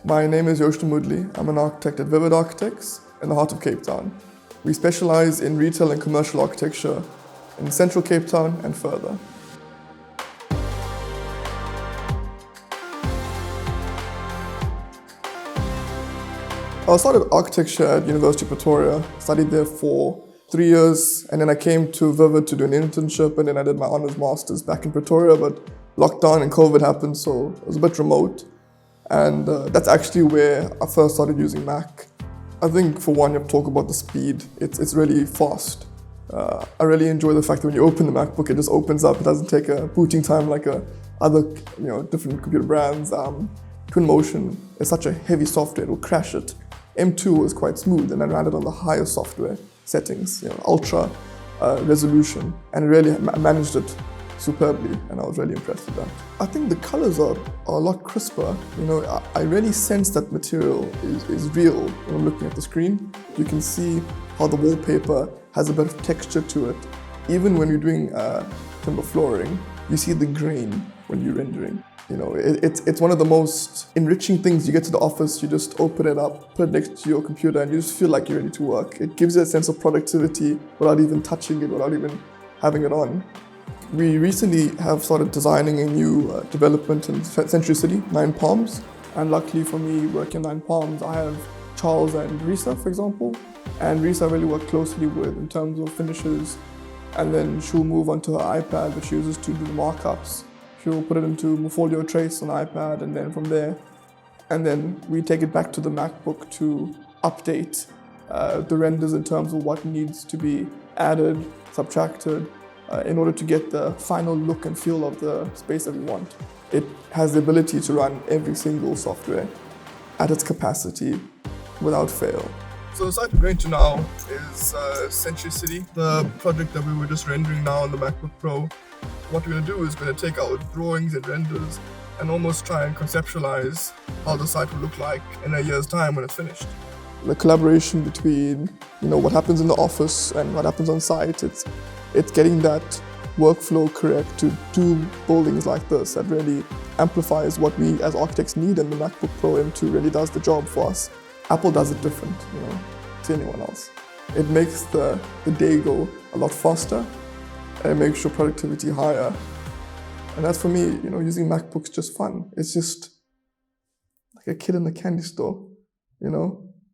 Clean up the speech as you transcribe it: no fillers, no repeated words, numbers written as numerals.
My name is Yoshlan Mudaly. I'm an architect at Vivid Architects in the heart of Cape Town. We specialize in retail and commercial architecture in central Cape Town and further. I started architecture at University of Pretoria, studied there for 3 years, and then I came to Vivid to do an internship, and then I did my honors masters back in Pretoria, but lockdown and COVID happened, so it was a bit remote. And that's actually where I first started using Mac. I think for one, you have to talk about the speed. It's really fast. I really enjoy the fact that when you open the MacBook, it just opens up. It doesn't take a booting time like other different computer brands. Twinmotion is such a heavy software, it will crash it. M2 was quite smooth, and I ran it on the higher software settings, ultra resolution, and really managed it superbly, and I was really impressed with that. I think the colors are a lot crisper. I really sense that material is real when I'm looking at the screen. You can see how the wallpaper has a bit of texture to it. Even when you're doing timber flooring, you see the grain when you're rendering. It's one of the most enriching things. You get to the office, you just open it up, put it next to your computer, and you just feel like you're ready to work. It gives you a sense of productivity without even touching it, without even having it on. We recently have started designing a new development in Century City, 9 Palms. And luckily for me, working 9 Palms, I have Charles and Risa, for example. And Risa I really work closely with in terms of finishes. And then she'll move onto her iPad, which she uses to do the markups. She'll put it into Morpholio Trace on iPad, and then from there, and then we take it back to the MacBook to update the renders in terms of what needs to be added, subtracted, in order to get the final look and feel of the space that we want. It has the ability to run every single software at its capacity without fail. So the site we're going to now is Century City, the project that we were just rendering now on the MacBook Pro. What we're going to do is we're going to take our drawings and renders and almost try and conceptualize how the site will look like in a year's time when it's finished. The collaboration between what happens in the office and what happens on site, it's getting that workflow correct to do buildings like this that really amplifies what we as architects need, and the MacBook Pro M2 really does the job for us. Apple does it different, to anyone else. It makes the day go a lot faster, and it makes your productivity higher. And that's for me, using MacBook's just fun. It's just like a kid in the candy store,